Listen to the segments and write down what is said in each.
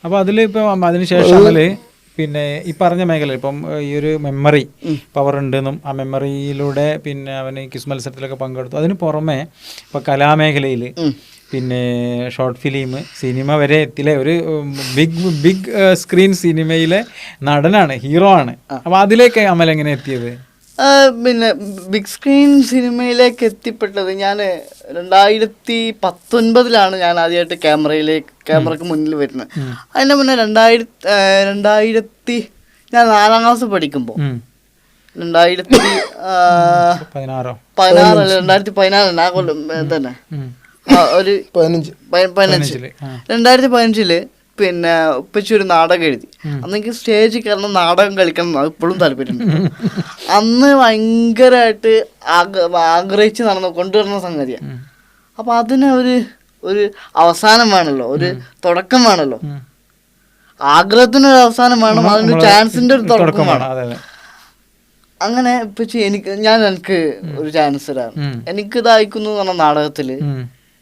അപ്പോൾ അതിലിപ്പം അതിനുശേഷം അമൽ പിന്നെ ഈ പറഞ്ഞ മേഖല ഇപ്പം ഈ ഒരു മെമ്മറി പവർ ഉണ്ടെന്നും ആ മെമ്മറിയിലൂടെ പിന്നെ അവന് ക്വിസ് മത്സരത്തിലൊക്കെ പങ്കെടുത്തു. അതിന് പുറമെ ഇപ്പോൾ കലാമേഖലയിൽ പിന്നെ ഷോർട്ട് ഫിലിം സിനിമ വരെ എത്തിലെ ഒരു ബിഗ് സ്ക്രീൻ സിനിമയിലെ നടനാണ്, ഹീറോ ആണ്. അപ്പോൾ അതിലേക്ക് അമൽ എങ്ങനെ എത്തിയത്? പിന്നെ ബിഗ് സ്ക്രീൻ സിനിമയിലേക്ക് എത്തിപ്പെട്ടത് ഞാൻ 2019 ഞാൻ ആദ്യമായിട്ട് ക്യാമറക്ക് മുന്നിൽ വരുന്നത്. അതിൻ്റെ മുന്നേ 2000 ഞാൻ 4ാം ക്ലാസ് പഠിക്കുമ്പോൾ 2014 ആ കൊല്ലം തന്നെ ഒരു 2015 പിന്നെ ഉപ്പച്ചി ഒരു നാടകം എഴുതി. അന്ന് എനിക്ക് സ്റ്റേജിൽ കയറണം, നാടകം കളിക്കണം എന്ന് ഇപ്പോഴും താല്പര്യമുണ്ട്. അന്ന് ഭയങ്കരമായിട്ട് ആഗ്രഹിച്ച് കൊണ്ടുവരുന്ന സംഗതിയാണ്. അപ്പം അതിന് ഒരു അവസാനം വേണമല്ലോ, ഒരു തുടക്കം വേണമല്ലോ. ആഗ്രഹത്തിനൊരു അവസാനം വേണം, അതിനൊരു ചാൻസിന്റെ ഒരു തുടക്കം വേണം. അങ്ങനെ ഉപ്പച്ചി എനിക്ക് ഒരു ചാൻസ് തരാം. എനിക്കിത് അയക്കുന്നു എന്ന് പറഞ്ഞ നാടകത്തില്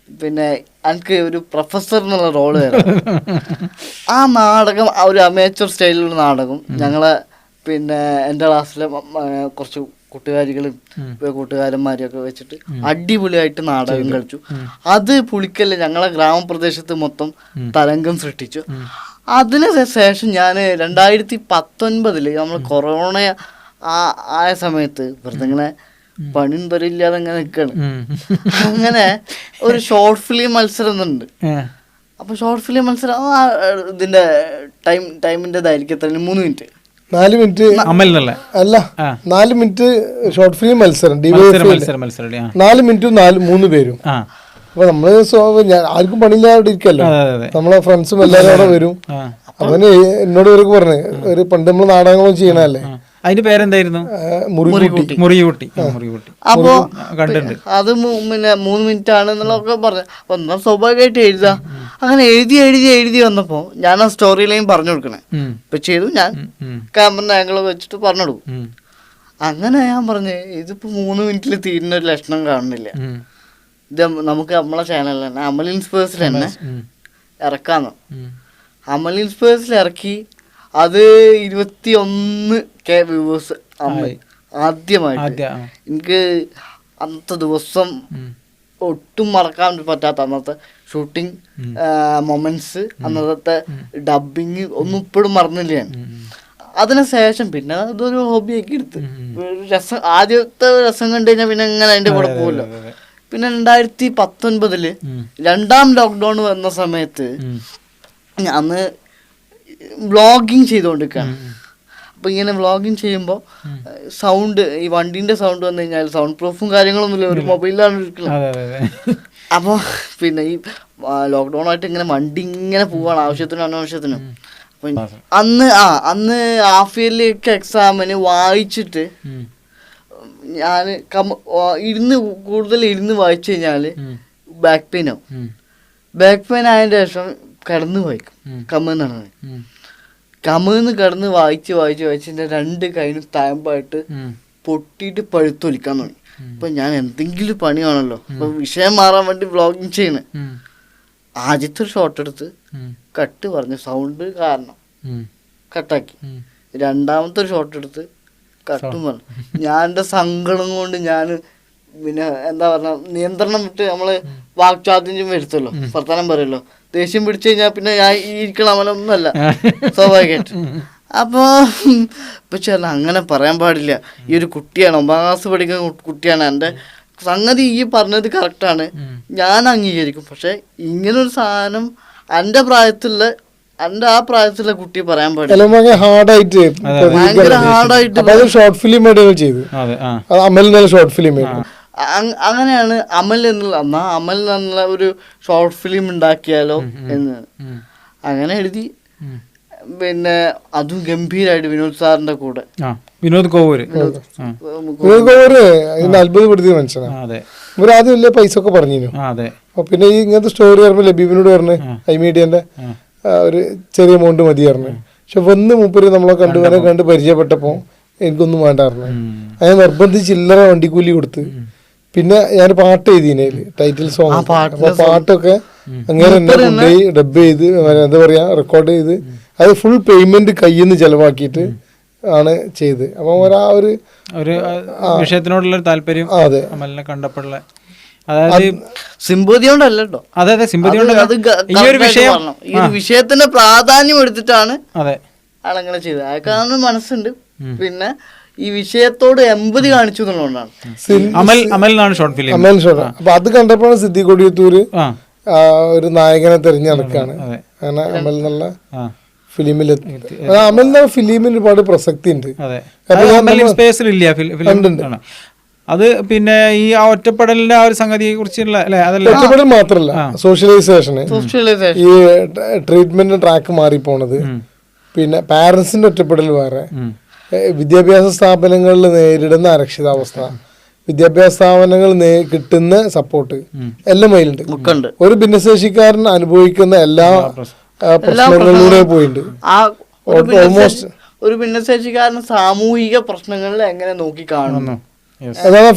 പിന്നെ എനിക്ക് ഒരു പ്രൊഫസർ എന്നുള്ള റോള് തരാം. ആ നാടകം ഒരു അമേച്ചർ സ്റ്റൈലിലുള്ള നാടകം ഞങ്ങളെ പിന്നെ എൻ്റെ ക്ലാസ്സിലെ കുറച്ച് കൂട്ടുകാരന്മാരും ഒക്കെ വെച്ചിട്ട് അടിപൊളിയായിട്ട് നാടകം കളിച്ചു. അത് പുളിക്കല്ലേ ഞങ്ങളെ ഗ്രാമപ്രദേശത്ത് മൊത്തം തരംഗം സൃഷ്ടിച്ചു. അതിന് ശേഷം ഞാൻ 2019 നമ്മൾ കൊറോണ ആയ സമയത്ത് വെറുതെ ഇങ്ങനെ പണിയും തരില്ലാതെ അങ്ങനെ നിൽക്കാണ്. അങ്ങനെ ഒരു ഷോർട്ട് ഫിലിം മത്സരം ഉണ്ട്. അപ്പൊ ഷോർട്ട് ഫിലിം മത്സരം ഇതിന്റെ ടൈമിന്റെ ദൈർഘ്യം 3 മിനിറ്റ് 4 മിനിറ്റ് അല്ല 4 മിനിറ്റ് ഷോർട്ട് ഫിലിം മത്സരം 4 മിനിറ്റും 3 പേരും. അപ്പൊ നമ്മള് ആർക്കും പണിയില്ലാതെ ഇരിക്കല്ലോ, നമ്മളെ ഫ്രണ്ട്സും എല്ലാവരും അവിടെ വരും. അവന് എന്നോട് ഇവർക്ക് പറഞ്ഞു ഒരു പണ്ട് നമ്മൾ നാടകങ്ങളും ചെയ്യണല്ലേ, അതിന്റെ പേരെന്തായിരുന്നു? മുറിയൂട്ടി. അപ്പോ അത് പിന്നെ 3 മിനിറ്റ് ആണ് എന്നുള്ളതൊക്കെ പറഞ്ഞു. അപ്പൊ എന്നാൽ സ്വാഭാവികമായിട്ട് എഴുതാ. അങ്ങനെ എഴുതി വന്നപ്പോ ഞാൻ ആ സ്റ്റോറി ലൈൻ പറഞ്ഞു കൊടുക്കണേ ഇപ്പൊ ചെയ്തു. ഞാൻ ക്യാമറ ആംഗിൾ വെച്ചിട്ട് പറഞ്ഞു കൊടുക്കും. അങ്ങനെ ഞാൻ പറഞ്ഞു ഇതിപ്പോ 3 മിനിറ്റിൽ തീരുന്ന ഒരു ലക്ഷണം കാണുന്നില്ല. ഇത് നമുക്ക് നമ്മളെ ചാനലിൽ തന്നെ അമൽ ഇൻസ്പേഴ്സിൽ തന്നെ ഇറക്കാന്ന്. അമൽ ഇൻസ്പേഴ്സിൽ ഇറക്കി. അത് 21K വ്യൂവേഴ്സ് ആദ്യമായിട്ട്. എനിക്ക് അന്നത്തെ ദിവസം ഒട്ടും മറക്കാൻ പറ്റാത്ത അന്നത്തെ ഷൂട്ടിങ് മൊമെന്റ്സ്, അന്നത്തെ ഡബിങ് ഒന്നും ഇപ്പോഴും മറന്നില്ല ഞാൻ. അതിനുശേഷം പിന്നെ അതൊരു ഹോബിയാക്കി എടുത്ത് രസം. ആദ്യത്തെ രസം കണ്ടു കഴിഞ്ഞാൽ പിന്നെ എങ്ങനെ അതിന്റെ കൂടെ പോകില്ല. പിന്നെ 2019 2ാം ലോക്ക്ഡൗൺ വന്ന സമയത്ത് അന്ന് വ്ളോഗിങ് ചെയ്തുകൊണ്ടിരിക്കുകയാണ്. അപ്പോൾ ഇങ്ങനെ വ്ളോഗിങ് ചെയ്യുമ്പോൾ സൗണ്ട്, ഈ വണ്ടീൻ്റെ സൗണ്ട് വന്നു കഴിഞ്ഞാൽ സൗണ്ട് പ്രൂഫും കാര്യങ്ങളൊന്നുമില്ല, ഒരു മൊബൈലിലാണ് ഇരിക്കുന്നത്. അപ്പോൾ പിന്നെ ഈ ലോക്ക്ഡൗൺ ആയിട്ട് ഇങ്ങനെ വണ്ടി ഇങ്ങനെ പോവാണ് ആവശ്യത്തിനും അനാവശ്യത്തിനും. അപ്പം അന്ന് ഹാഫ് ഇയർലിയൊക്കെ എക്സാമിന് വായിച്ചിട്ട് ഞാൻ കൂടുതൽ ഇരുന്ന് വായിച്ചു കഴിഞ്ഞാൽ ബാക്ക് പെയിൻ ആവും. ബാക്ക് പെയിൻ ആയതിൻ്റെ ശേഷം കിടന്ന് വായിക്കും. കമന്ന് കിടന്ന് വായിച്ച് എൻ്റെ 2 കൈനും താമ്പായിട്ട് പൊട്ടിയിട്ട് പഴുത്തൊലിക്കാൻ തുടങ്ങി. അപ്പൊ ഞാൻ എന്തെങ്കിലും പണിയാണല്ലോ, അപ്പൊ വിഷയം മാറാൻ വേണ്ടി വ്ളോഗിങ് ചെയ്യണേ. ആദ്യത്തെ ഒരു ഷോട്ട് എടുത്ത് കട്ട് പറഞ്ഞു, സൗണ്ട് കാരണം കട്ടാക്കി. 2ാമത്തെ ഒരു ഷോട്ട് എടുത്ത് കട്ടും പറഞ്ഞു. ഞാൻ എൻ്റെ സങ്കടം കൊണ്ട് ഞാൻ പിന്നെ എന്താ പറഞ്ഞ നിയന്ത്രണം വിട്ട് നമ്മള് വാക്ചാതുര്യം വരുത്തല്ലോ, വർത്തമാനം പറയല്ലോ. ദേഷ്യം പിടിച്ചു കഴിഞ്ഞാൽ പിന്നെ ഞാൻ ഇരിക്കണ അമലൊന്നുമല്ല സ്വാഭാവികമായിട്ട്. അപ്പൊ ചേർന്ന് അങ്ങനെ പറയാൻ പാടില്ല, ഈ ഒരു കുട്ടിയാണ്, 9ാം ക്ലാസ് പഠിക്കുന്ന കുട്ടിയാണ്. എൻ്റെ സംഗതി ഈ പറഞ്ഞത് കറക്റ്റാണ്, ഞാൻ അംഗീകരിക്കും. പക്ഷെ ഇങ്ങനൊരു സാധനം എൻ്റെ ആ പ്രായത്തിലുള്ള കുട്ടി പറയാൻ പാടില്ല. ഭയങ്കര ഹാർഡായിട്ട് ഷോർട്ട് ഫിലിം ചെയ്തു. ഷോർട്ട് ഫിലിം അങ്ങനെയാണ് അമൽ എന്നുള്ള ഒരു ഷോർട്ട് ഫിലിം ഉണ്ടാക്കിയാലോ എന്ന് അങ്ങനെ എഴുതി. പിന്നെ അതും ഗംഭീരമായിട്ട് വിനോദ് സാറിന്റെ കൂടെ. വിനോദ് കോവൂര് അത്ഭുതപ്പെടുത്തിയ മനുഷ്യനാണ്. ഇവരാദ്യം വലിയ പൈസ ഒക്കെ പറഞ്ഞു. പിന്നെ ഈ ഇങ്ങനത്തെ സ്റ്റോറി പറയുമ്പോൾ ലബീബിനോട് പറഞ്ഞു ഐമീഡിയന്റെ ഒരു ചെറിയ എമൗണ്ട് മതിയായിരുന്നു. പക്ഷെ മൂപ്പര് നമ്മളെ കണ്ട് പരിചയപ്പെട്ടപ്പോ എനിക്കൊന്നും വേണ്ടായിരുന്നു. ഞാൻ നിർബന്ധിച്ച് ചില്ലറ വണ്ടിക്കൂലി കൊടുത്ത്. പിന്നെ ഞാൻ പാട്ട് എഴുതിനേല് ടൈറ്റിൽ സോങ്. പാട്ടൊക്കെ അങ്ങനെ തന്നെ കൊണ്ടുപോയി ഡബ് ചെയ്ത് എന്താ പറയാ റെക്കോർഡ് ചെയ്ത് അത് ഫുൾ പേയ്മെന്റ് കയ്യിൽ നിന്ന് ചെലവാക്കിയിട്ട് ആണ് ചെയ്ത്. അപ്പൊ ഒരു വിഷയത്തിനോടുള്ള താല്പര്യം അതെ അമലിനെ കണ്ടപ്പോഴുള്ള, അതായത് സിമ്പതി കൊണ്ടല്ല കേട്ടോ, അതെ അതെ സിമ്പതി കൊണ്ട് ഈ ഒരു വിഷയം, ഈ ഒരു വിഷയത്തിന്റെ പ്രാധാന്യം എടുത്തിട്ടാണ് അതെ ആളങ്ങനെ ചെയ്തത്. അയാൾക്കാണ് മനസ്സുണ്ട്, പിന്നെ ഈ വിഷയത്തോട് എമ്പതി കാണിച്ചു എന്നുള്ളതുകൊണ്ടാണ്. അമലിനാണ് ഷോർട്ട് ഫിലിം. അപ്പൊ അത് കണ്ടപ്പോഴാണ് സിദ്ദീഖ് കൊടിയത്തൂര് ഒരു നായകനെ തെരഞ്ഞെടുക്കാണ്. അങ്ങനെ അമൽ എന്നുള്ള ഫിലിമിലെത്തി. അമൽ എന്ന ഫിലിമിന് ഒരുപാട് പ്രസക്തി ഉണ്ട്. അത് പിന്നെ ഈ ഒറ്റപ്പെടലിന്റെ ആ ഒരു സംഗതിയെ കുറിച്ചുള്ള ഒറ്റപ്പെടൽ മാത്രല്ല, സോഷ്യലൈസേഷന്, ഈ ട്രീറ്റ്മെന്റ് ട്രാക്ക് മാറിപ്പോണത്, പിന്നെ പാരന്റ്സിന്റെ ഒറ്റപ്പെടൽ വേറെ, വിദ്യാഭ്യാസ സ്ഥാപനങ്ങളിൽ നേരിടുന്ന അരക്ഷിതാവസ്ഥ, വിദ്യാഭ്യാസ സ്ഥാപനങ്ങൾ കിട്ടുന്ന സപ്പോർട്ട് എല്ലാം അതിലുണ്ട്. ഒരു ഭിന്നശേഷിക്കാരൻ അനുഭവിക്കുന്ന എല്ലാ പ്രശ്നങ്ങളിലൂടെ പോയിട്ടുണ്ട്. ഒരു ഭിന്നശേഷിക്കാരൻ സാമൂഹിക പ്രശ്നങ്ങളിൽ എങ്ങനെ നോക്കി കാണുന്നു, അതാണ്